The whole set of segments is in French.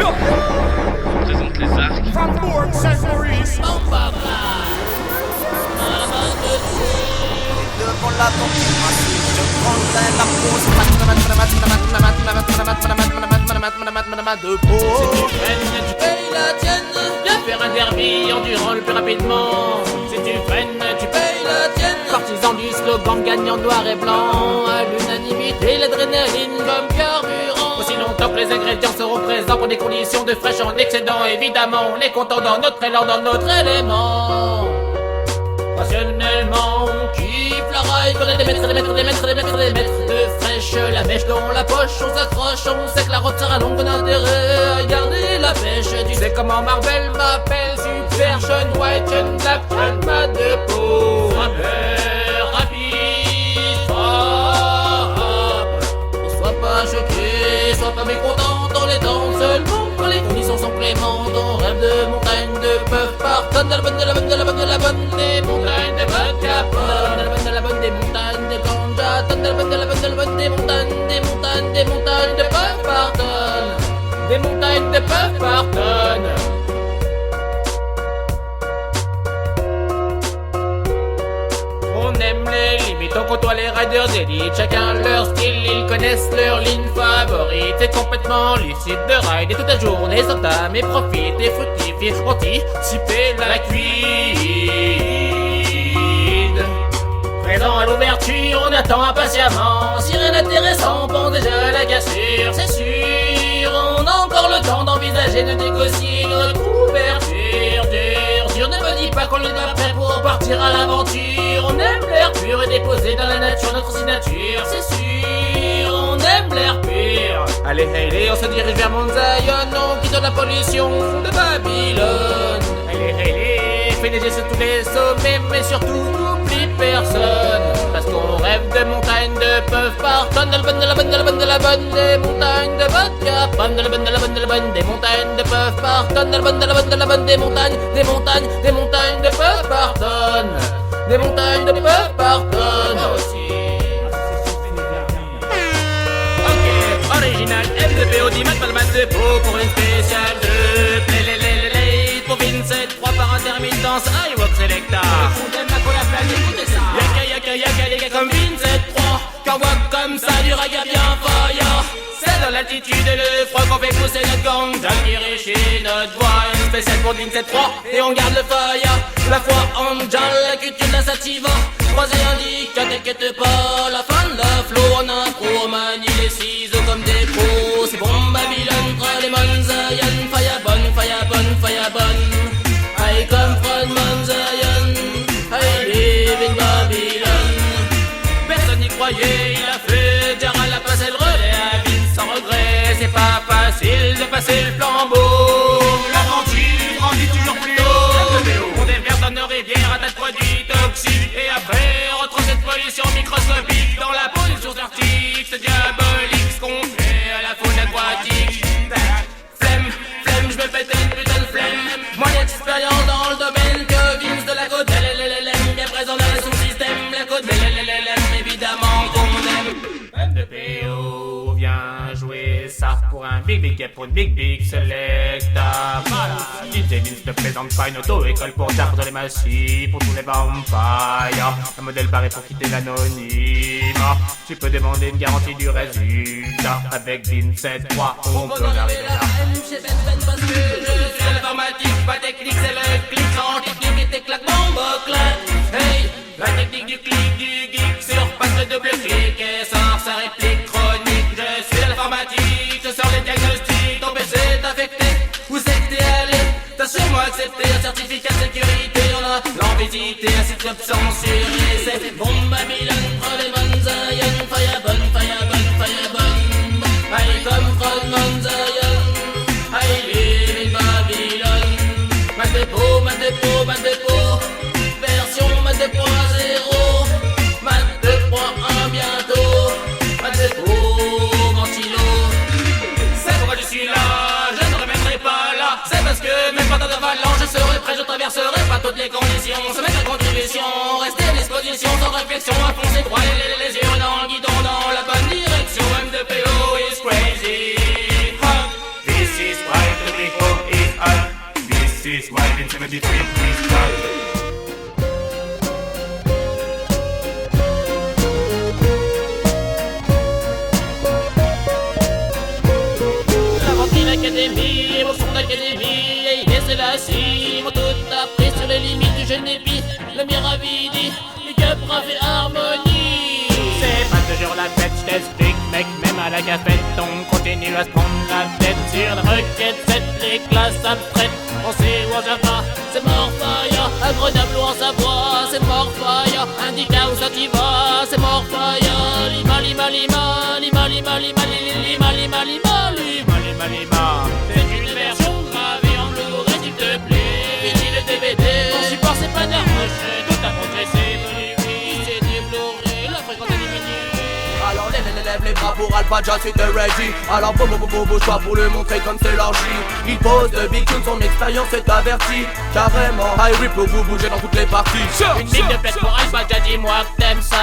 On présente les arcs. Devant la banque, je prendrai la pause. De peau. Si tu freines, tu payes la tienne. Viens faire un derby endurant le plus rapidement. Si tu freines, tu payes la tienne. Partisans du slogan gagnant noir et blanc. À l'unanimité, l'adrénaline comme carburant. Aussi longtemps que les ingrédients seront présents pour des conditions de fraîche en excédent. Évidemment, on est content dans notre élan, dans notre élément. Rationnellement, on kiffe la raille, connaît des mètres de fraîche. La mèche dans la poche, on s'accroche, on sait que la route sera longue, on a intérêt à garder la pêche. Tu sais comment Marvel m'appelle, Super Sean White, Sean Black, Sean Mat de peau. Rappeur, rapide, frappe. Sois pas choqué, sois pas mécontent dans les temps seulement. Quand les conditions sont clémentes, on rêve de montagne de peuvent partonne de la bonne, de la bonne, de la bonne, de la bonne des montagnes de vodka, de la bonne, de la bonne des montagnes de ganja, de la bonne, de la bonne, de la bonne des montagnes, des montagnes, des montagnes de peuvent partonne, des montagnes de peuvent partonne. On aime les limites, on côtoie les riders d'élite. Chacun leur style, ils connaissent leur ligne favorite. C'est complètement lucide de ride et toute la journée s'entame et profite et fructifie. Anticiper la cuide. Présent à l'ouverture, on attend impatiemment. Si rien d'intéressant, on pense déjà à la cassure. C'est sûr, on a encore le temps d'envisager de négocier notre couverture. Dur, ne me dis pas qu'on est pas prêt pour partir à l'aventure. On aime l'air pur et déposé dans la nature notre signature. C'est sûr, on aime l'air pur. Allez, allez, on se dirige vers Mount Zion. On quitte la pollution de Babylone. Allez, allez, fais des gestes sur tous les sommets, mais surtout n'oublie personne. Parce qu'on rêve de montagnes de peuvent partonne. De la bonne, de la bonne, de la bonne, de la bonne des montagnes de vodka. Bonne, de la bonne, de la bonne, de la bonne des montagnes de peuvent partonne. De la bonne, de la bonne, de la bonne des montagnes, des montagnes, des montagnes de peuvent partonne. Des montagnes de peuvent partonne aussi. Ok, original MDP Audimat Palmat de Pau pour une spéciale de play. Pour Vincent, 3 par intermittence, iWalk Selecta. Yaka comme Vincent 3. Quand on voit comme ça du raga bien fire. C'est dans l'altitude et le froid qu'on fait pousser notre ganja qui enrichit notre voix. Une spéciale pour Vincent 3 et on garde le fire. La foi en Jal, la culture de la sativa. Croisé indique, t'inquiète pas, la fin de la flow en impro. On manie les ciseaux comme des pros. C'est bon Babylone, Tralemon, Zion. Fire bonne. I come from Mount Zion. I live in Babylon. Personne n'y croyait, il a fait Jara la passe et le relais à Vince sans regret. C'est pas facile de passer le flambeau. L'aventure grandit toujours plus haut. On déverse dans nos rivières un tas de produits toxiques. Et après, on retrouve cette pollution microscopique dans la pollution arctique. C'est diabolique ce qu'on fait à la faune aquatique. Flemme, je me pète une putain de flemme. Moins d'expérience dans le domaine que Vince de la côte. Bien présent dans le sous-système. La côte, évidemment qu'on aime. MDPO vient jouer ça pour un big et pour une big selecta. Voilà, DJ Vince ne présente pas une auto-école pour tardre les massifs, pour tous les vampires. Un modèle barré pour quitter l'anonyme. Tu peux demander une garantie du résultat. Avec Vince 3, on peut arriver là. Parce que je suis l'informatique, pas technique, c'est le clic. En technique et tes claques, bombe, clac. Hey, la technique du clic, du geek. Surpasse le double clic et sort sa réplique chronique. Je suis l'informatique, je sors les diagnostics. Ton PC est affecté, où c'est que t'es allé? T'as sûrement accepté un certificat de sécurité. On a l'envisité, un site web censuré. C'est bon Babylone, Tralemon, Zion. Fire bonne. I come from Mount Zion. I live in Babylon. Ma dépôt, version ma dépôt 0. Ma dépôt 1 bientôt. Ma dépôt ventilo. C'est pourquoi je suis là, je ne reviendrai pas là. C'est parce que même pas dans d'avalanche, je serai prêt, je traverserai pas toutes les conditions. Se mettre à contribution, rester à disposition sans réflexion. À foncer droit les yeux dans le guidon, dans la bonne direction. M2PO is crazy. Genepi, le Miravidi, les Capra fait harmonie. C'est pas toujours la fête, je t'explique, mec, même à la cafette, on continue à se prendre la tête sur la requête, cette les classes abstraites, on sait où on va, c'est Morfaya, à Grenoble ou en Savoie, c'est Morfaya, Indica où ça t'y va, c'est Morfaya, Lima, Lima, Lima, Lima, Lima, Lima, Lima, Lima, Lima, Lima, Lima, Lima, Lima, c'est une version gravée en Blu-ray, s'il te plaît, vinyle et DVD, ton support c'est pas d'arrocher, tout a progressé, il s'est déploré, la fréquence est diminuée. Alors lève les bras pour Alpha Jazz et Reggie. Alors bouge-toi pour lui montrer comme c'est l'archi. Il pose de Big Tune, son expérience est avertie. Carrément, high rip pour vous bouger dans toutes les parties. Une ligne de fête pour Alpha Jazz, dis-moi que t'aimes ça.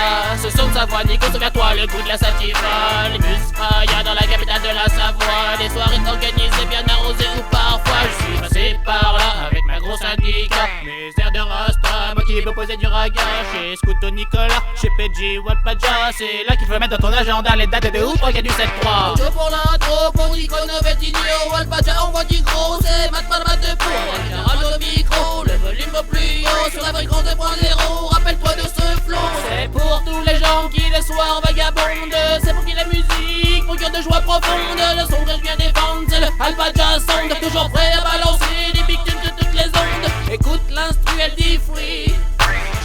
Ce son de sa voix, Nico, souviens-toi le goût de la sativa. Les bus Maya dans la capitale de la Savoie. Des soirées organisées bien arrosées ou parfois je suis passé par là avec ma grosse indica. Mes airs de Rasta, moi qui veux poser du raga. Chez Scouto Nicolas, chez PG ou Alpha Jazz. C'est là qu'il faut mettre dans ton agenda les dates de août, qu'il y a du 7-3. Audio pour l'intro, pour Nico Novettino, Alpha Jazz envoie du gros, c'est mat de pour général au micro, le volume au plus haut, sur la fréquence 2.0, rappelle-toi de ce flow. C'est pour tous les gens qui les soirs vagabondent, c'est pour qui la musique procure de joie profonde. Le son que je viens défendre, c'est le Alpha Jazz Sound, toujours prêt à balancer des big tunes de toutes les ondes. Écoute l'instru, elle dit free.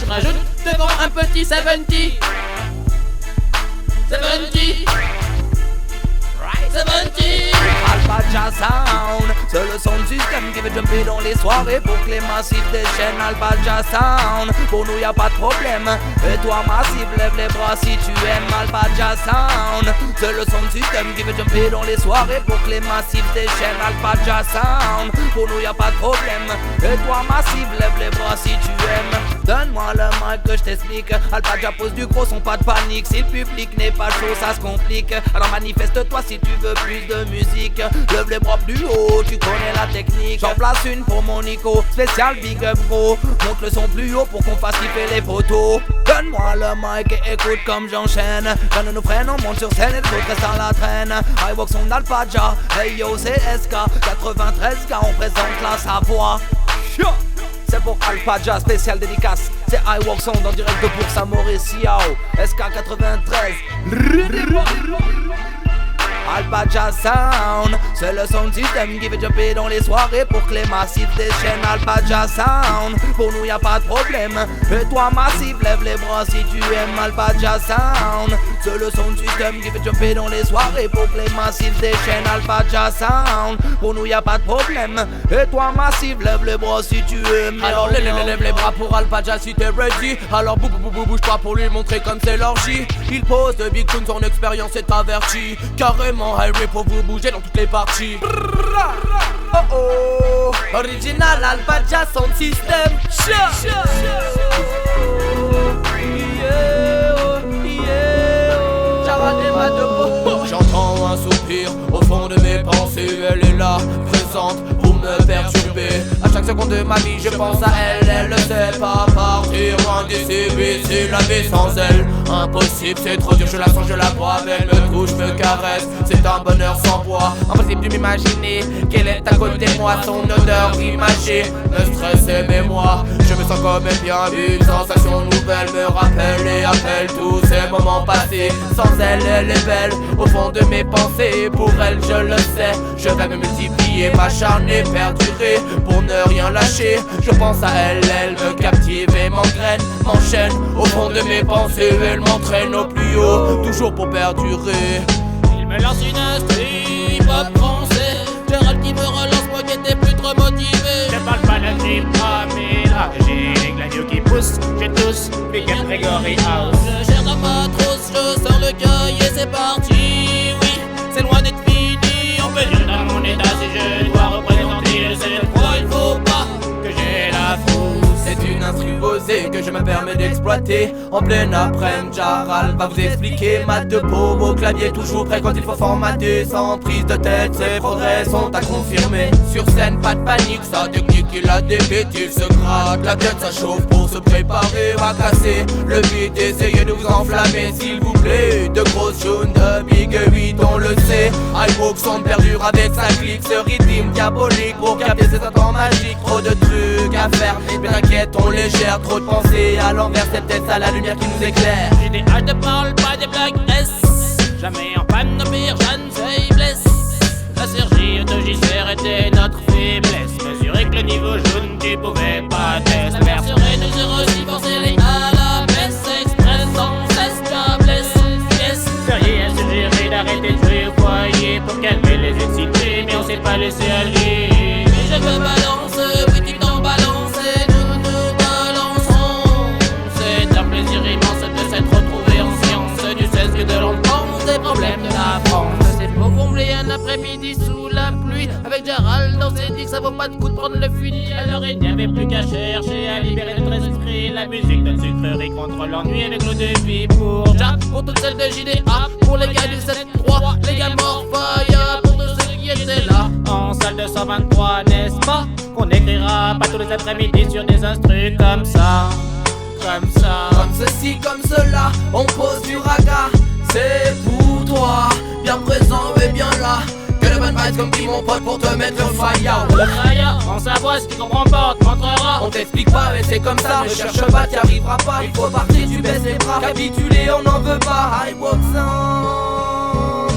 Je rajoute devant un petit 70. 70. 70. Alpha Jazz Sound, c'est le son du système qui veut jumper dans les soirées pour que les massifs déchaînent. Alpha Jazz Sound, pour nous y a pas de problème. Et toi massif, lève les bras si tu aimes. Alpha Jazz Sound, c'est le son du système qui veut jumper dans les soirées pour que les massifs déchaînent. Alpha Jazz Sound, pour nous y a pas de problème. Et toi massif, lève les bras si tu aimes. Donne-moi le mic que je t'explique. Alpha Jazz pose du gros son, pas de panique. Si le public n'est pas chaud, ça se complique. Alors manifeste-toi si tu veux plus de musique. Lève les bras plus haut, tu connais la technique. J'en place une pour mon Nico, spécial big up bro. Monte le son plus haut pour qu'on fasse kiffer les potos. Donne-moi le mic et écoute comme j'enchaîne. Quand nous nous prennent, on monte sur scène et les autres restent à la traîne. I walk son Alpha Jazz, hey yo c'est SK 93 gars, on présente la Savoie. C'est pour Alpha Jazz, spécial dédicace. C'est I Walk Sound en direct de Bourg Saint-Maurice, SK 93. Alpha Jazz Sound, c'est le son système qui fait jumper dans les soirées pour que les massifs déchaînent. Alpha Jazz Sound, pour nous y a pas de problème. Et toi massif, lève les bras si tu aimes. Alpha Jazz Sound, c'est le son système qui fait jumper dans les soirées pour que les massifs déchaînent. Alpha Jazz Sound, pour nous y a pas de problème. Et toi massif, lève les bras si tu aimes. Alors lève les bras pour Alpha Jazz si t'es ready. Alors bouge-toi pour lui montrer comme c'est l'orgie. Il pose de Big Tune, son expérience est avertie. Carrément high rip pour vous bouger dans toutes les parties. Oh oh, original Alpha Jazz Sound System. J'entends un soupir au fond de mes pensées. Elle est là, présente pour me perturber. À chaque seconde de ma vie je pense à elle. Elle ne sait pas partir loin d'ici. C'est la vie sans elle, impossible, c'est trop dur. Je la sens, je la vois, elle me touche, me caresse. C'est un bonheur sans voix. Impossible de m'imaginer qu'elle est à côté de moi. Son odeur imagée me stresse et mémoire. Je me sens comme bien vu, une sensation nouvelle me rappelle et appelle tous ces moments passés. Sans elle, elle est belle, au fond de mes pensées. Pour elle, je le sais, je vais me multiplier, m'acharner, perdurer pour ne rien lâcher. Je pense à elle, elle me captive et m'engraine, m'enchaîne. Au fond de mes pensées, elle m'entraîne au plus haut, toujours pour perdurer. Il me lance une instru hip-hop français. Gérald qui me relance, moi qui étais plus trop motivé. Je parle pas de trip, mais là j'ai les gladios qui poussent. J'ai tous Big Up Gregory House. Je cherche un patros, je sors le cahier, c'est parti. Oui, c'est loin d'être fini. On peut dire dans mon état si je dois représenter le seul pro. Il faut pas que j'ai la frousse. C'est une instru osée que je me permets d'exploiter. En pleine après-midi, Jaral va vous expliquer. Mat de paume au clavier, toujours prêt quand il faut formater. Sans prise de tête, ses progrès sont à confirmer. Sur scène, pas de panique, sa technique il a des bêtises. Se gratte la tête, ça chauffe pour se préparer à casser le beat. Essayez de vous enflammer s'il vous plaît. De grosses jaunes, de Big 8, on le sait. I Walk Sound perdure avec sa clique. Ce rythme diabolique pour capter ces instants magiques. Trop de trucs à faire, mais t'inquiète, ton légère. Trop de pensées à l'envers, c'est peut-être ça la lumière qui nous éclaire. L'idéal ne parle pas des blagues S. Jamais en panne, nos pires jeunes faiblesses. La sergie autogicère était notre faiblesse. Mesurer que le niveau jaune tu pouvais pas tester. La mer serait nous heureux si forcer à la baisse. Express sans cesse ta blesse. Yes. Ferrier a suggéré d'arrêter de jouer au foyer pour calmer les excités, mais on s'est pas laissé aller. Mais je me balance, oui tu t'en balances et nous nous balancerons. C'est un plaisir immense de s'être retrouvé en science. Du cesse que de l'entendre des problèmes de la France. C'est beau combler un après-midi sous la pluie. Avec Gérald, on s'est dit que ça vaut pas de coup de prendre le fusil. Alors il n'y avait plus qu'à chercher à libérer notre esprit. La musique d'une sucrerie contre l'ennui avec nos défis. Pour Jack, pour toutes celles de JDA, pour les gars du 7-3, les gars morts fire, pour tous ceux qui étaient là en salle de 123, n'est-ce pas? Qu'on écrira pas tous les après-midi sur des instrus comme ça. Comme ça, comme ceci, comme cela, on pose du raga. C'est pour toi, bien présent et bien là. Que le bonne vibes comme dit mon pote pour te mettre le fire. Le fire, en sa voix, si tu comprends pas, on te montrera. On t'explique pas mais c'est comme ça. Ne cherche pas, t'y arriveras pas. Il faut partir, tu baisses les bras. Capitulé, on n'en veut pas. I walk sound.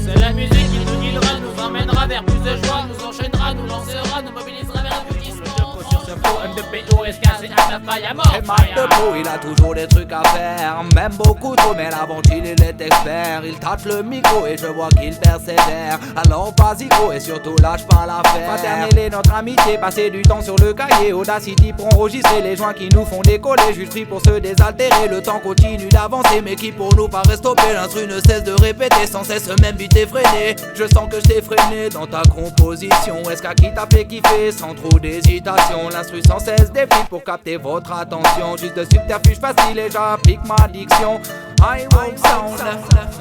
C'est la musique qui nous guidera, nous emmènera vers plus de joie, nous enchaînera, nous lancera, nous mobilisera vers l'aboutissement. Sur ce pot, MDPO, SK, c'est à la faille à mort. Et Mike Debout, il a toujours des trucs à faire, même beaucoup trop, mais l'aventure il est expert. Il tâche le micro et je vois qu'il persévère. Alors vas-y gros et surtout lâche pas l'affaire. Fraterniser notre amitié, passer du temps sur le cahier. Audacity pour enregistrer les joints qui nous font décoller. Juste pris pour se désaltérer, le temps continue d'avancer, mais qui pour nous paraît stopper. L'instru ne cesse de répéter sans cesse le même beat effréné. Je sens que je t'ai freiné dans ta composition. Est-ce qu'à qui t'a fait kiffer sans trop d'hésitation? L'instru sans cesse défile pour capter votre attention. Juste de subterfuge facile et j'applique ma diction. I want sound,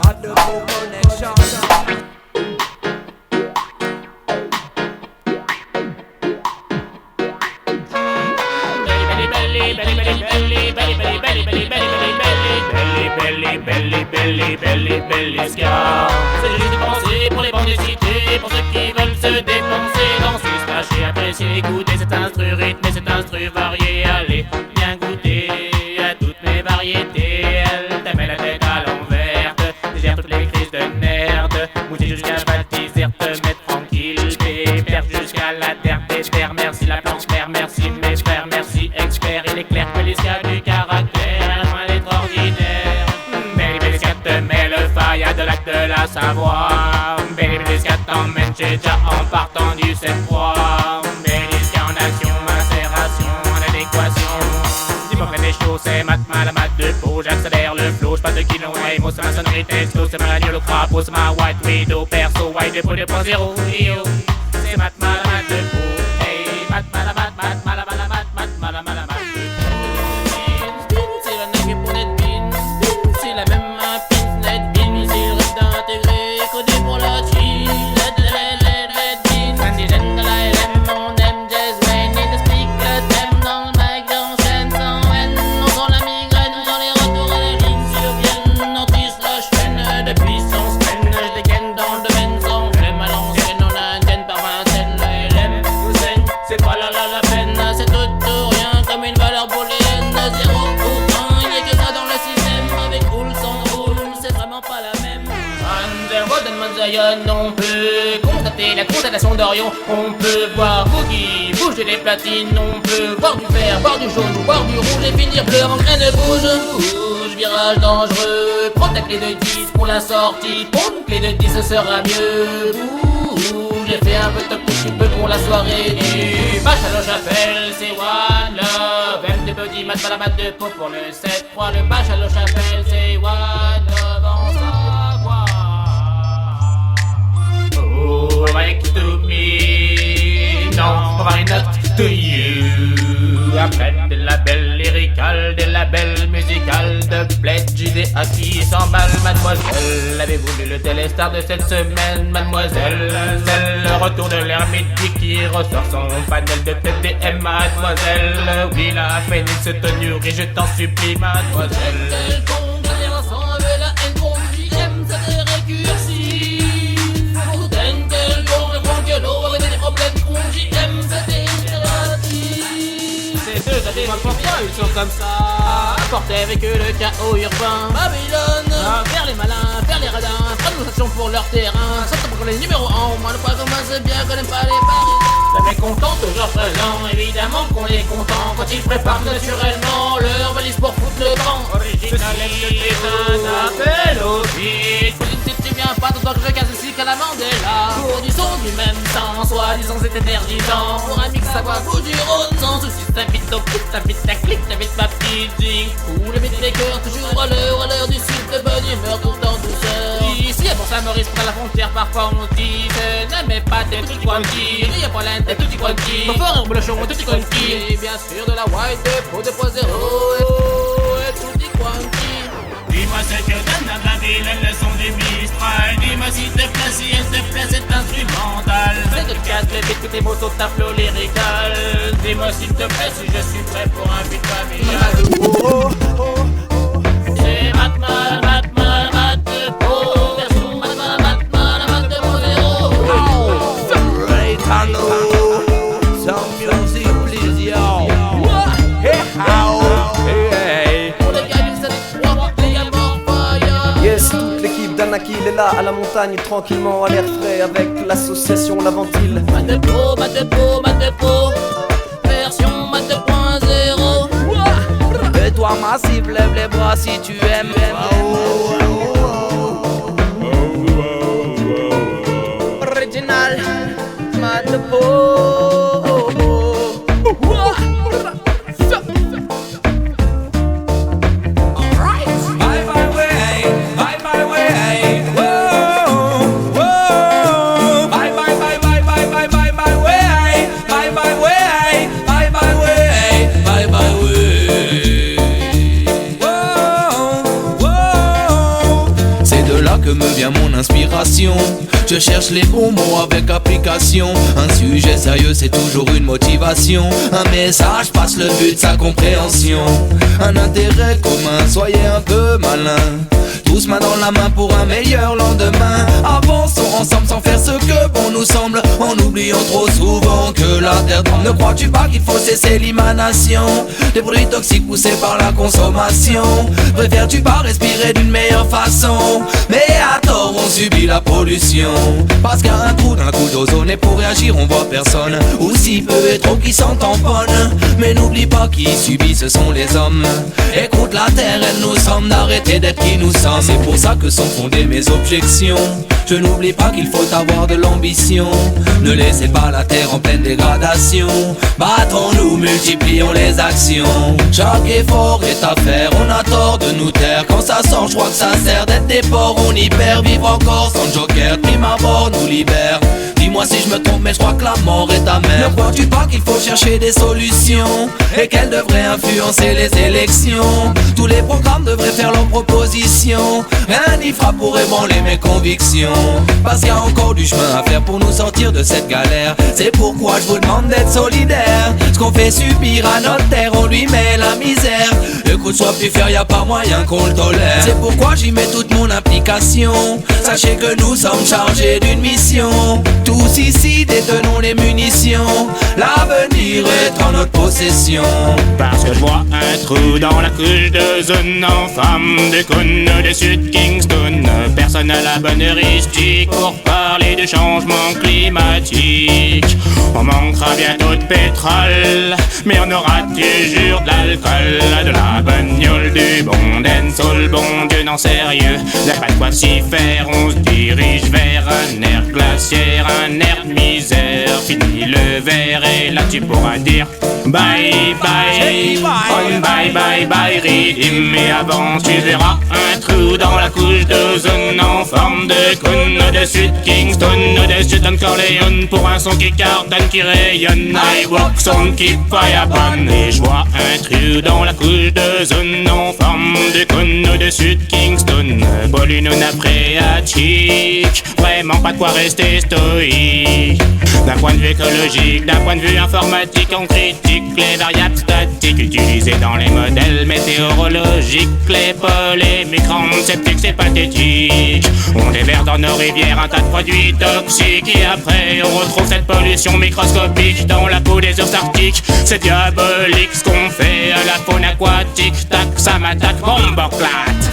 not the connection. Belly ska. C'est juste de penser pour les bandes des cités, pour ceux qui veulent se dépenser, danser, se fâcher, apprécier, écouter cet instru rythme et cet instru varié. Allez, bien goûter à toutes mes variétés. Elle te met la tête à l'envers, digère toutes les crises de merde, mouiller jusqu'à baptiser, te mettre tranquille, pépère jusqu'à la terre des terres. Merci la planche mère, merci mes frères, merci expert. Il est clair que les ska du caractère, loin d'être ordinaire. Belly ska te met le fire de l'acte de la Savoie. Belly ska t'emmène chez Ja en partant du 7-3. Belly ska en action, macération, en adéquation. Dis-moi que t'es chaud, c'est mat malamat de peau. J'accélère le flow, j'passe de kilo et mots, c'est ma sonorité slow. C'est ma radio, le crapaud, c'est ma white widow. Perso, white de peau 2.0, yo. C'est mat malamat de peau. Hey, mat malamat, mat malamat, mat malamat de peau. C'est la neige pour net bin. C'est la même pin, net bin. C'est le reste intégré, codé pour la Chine. Let bin. Indigène de la LM, on aime jazz, Wayne. Et explique le thème dans le mic, j'enchaîne sans haine. On sent la migraine dans les retours et les lignes qui reviennent. On triche la chaîne de puissance pleine. Je dégaine dans le domaine sans flemme. À l'ancienne, on a une gaine par vingtaine. La LM nous saigne, c'est pas la peine. C'est tout ou rien comme une valeur booléenne. 0 ou 1, y'a que ça dans le système. Avec ou sans roule, c'est vraiment pas la même. Underworld and Zion, on peut constater la constellation d'Orion. On peut voir Boogie bouger les platines. On peut voir du vert, boire du jaune, boire du rouge et finir bleu en graine bouge. Virage dangereux, prends ta clé de 10 pour la sortie. Pour une clé de 10 ce sera mieux. J'ai fait un peu top tout peu pour la soirée du match à l'Eau-Chapelle, c'est One Love. MD Buddy, mat malamat de peau pour le 7-3. Le match à l'Eau-Chapelle, c'est One Love en Savoie. Oh, right to me. Non, on va rien to you. Après des labels lyrical, des labels musical, de bled JDA qui s'emballe. Mademoiselle, avez-vous lu le téléstar de cette semaine? Mademoiselle, c'est le retour de l'ermite qui ressort son panel de TDM. Mademoiselle, oui la pénible se tenurie, je t'en supplie mademoiselle. solution comme ça. Apporter avec eux le chaos urbain. Babylone, vers les malins, vers les radins. Prendre nos actions pour leur terrain. Surtout pour les numéros 1, au moins ne pas commencer bien qu'on n'aime pas les paris. Jamais content, toujours présent, évidemment qu'on est content quand ils préparent naturellement leur valise pour foutre le camp. Original et un appel au vide. Tu viens pas tant que je casse ici qu'à la Mandela. Pour du son du même temps, soi-disant c'est énergisant. Pour un mix à voix bout du Rhône, sans souci, t'invites au clip, t'invites la clique, t'invites ma petite zing. Tous les beatmakers, toujours à l'heure du sud, de bonne humeur, tout en douceur. Ici, à Bourg-Saint-Maurice, près de la frontière, parfois on dit n'aimez pas tes petits quantis. Il y a pas l'un des petits quantis. Pour faire un boulochon, tout petit quantis. Et bien sûr de la white, pour 2.0 et tout petit quantis. Dis-moi ce que donne à Babylone le son du Mistral. Dis-moi s'il te plaît, si elle te plaît, c'est instrumental. C'est de casse les beats que tes mots sont à flot lyrical. Dis-moi s'il te plaît, si je suis prêt pour un beat familial. C'est Batman, Batman, Batman, version Batman, Batman, Batman 2.0. Right, hello. Some music, please, yo. Hey, how? Hey. Pour les gars du Sonic 3, les gars Morfire. Yes, toute l'équipe d'Anakil est là à la montagne, tranquillement à l'air frais avec l'association La Ventile. Ma dépôt, ma dépôt, ma dépôt. Version ma 2.0. Et toi, Massive, lève les bras si tu aimes. Original, ma Bye bye way, whoa, whoa. Bye bye way, bye bye way. Whoa, whoa. C'est de là que me vient mon inspiration. Je cherche les bons mots avec application. Un sujet sérieux c'est toujours une motivation. Un message passe le but de sa compréhension. Un intérêt commun, soyez un peu malin. Tous main dans la main pour un meilleur lendemain. Avançons ensemble sans faire ce que bon nous semble, en oubliant trop souvent que la terre tremble. Ne crois-tu pas qu'il faut cesser l'émanation des produits toxiques poussés par la consommation? Préfères-tu pas respirer d'une meilleure façon? Mais à tort on subit la pollution. Parce qu'un trou d'un coup d'ozone, et pour réagir on voit personne, ou si peu et trop qui s'en tamponnent. Mais n'oublie pas qui subit, ce sont les hommes. Écoute la terre, elle nous semble d'arrêter d'être qui nous sommes. C'est pour ça que sont fondées mes objections. Je n'oublie pas qu'il faut avoir de l'ambition. Ne laissez pas la terre en pleine dégradation. Battons-nous, multiplions les actions. Chaque effort est à faire, on a tort de nous taire. Quand ça sort, je crois que ça sert d'être des porcs. On y perd, vivre encore sans joker. Prime abord nous libère. Dis-moi si je me trompe, mais je crois que la mort est amère. Ne crois-tu pas qu'il faut chercher des solutions et qu'elles devraient influencer les élections? Tous les programmes devraient faire leurs propositions. Rien n'y fera pour ébranler mes convictions. Parce qu'il y a encore du chemin à faire pour nous sortir de cette galère. C'est pourquoi je vous demande d'être solidaire. Ce qu'on fait subir à notre terre, on lui met la misère. Écoute, sois plus fier, y'a pas moyen qu'on le tolère. C'est pourquoi j'y mets toute mon implication. Sachez que nous sommes chargés d'une mission. Tous ici détenons les munitions. L'avenir est en notre possession. Parce que je vois un trou dans la couche d'ozone en forme de cône de Sud Kingston. Personne n'a la bonne heuristique pour parler de changement climatique. On manquera bientôt de pétrole, mais on aura toujours de l'alcool, de la bagnole, du bon dancehall. Bon Dieu, non sérieux, y'a pas de quoi s'y faire. On se dirige vers un air glaciaire, un air de misère. Fini le verre et là tu pourras dire bye bye, on bye bye bye rythme. Mais avant tu verras un trou dans la couche d'ozone en forme de cône de Sud Kingston, de Sud Corleone. Pour un son qui cartonne, qui rayonne, I walk son qui fire burn. Et je vois un trou dans la couche d'ozone en forme de cône de Sud Kingston, Bolune phréatique. Vraiment pas de quoi rester stoïque. D'un point de vue écologique, d'un point de vue informatique, on critique les variables statiques utilisées dans les modèles météorologiques. Les polémiques rendent sceptiques, c'est pathétique. On déverse dans nos rivières un tas de produits toxiques et après on retrouve cette pollution microscopique dans la peau des ours arctiques. C'est diabolique ce qu'on fait à la faune aquatique. Tac, ça m'attaque, bombe claque.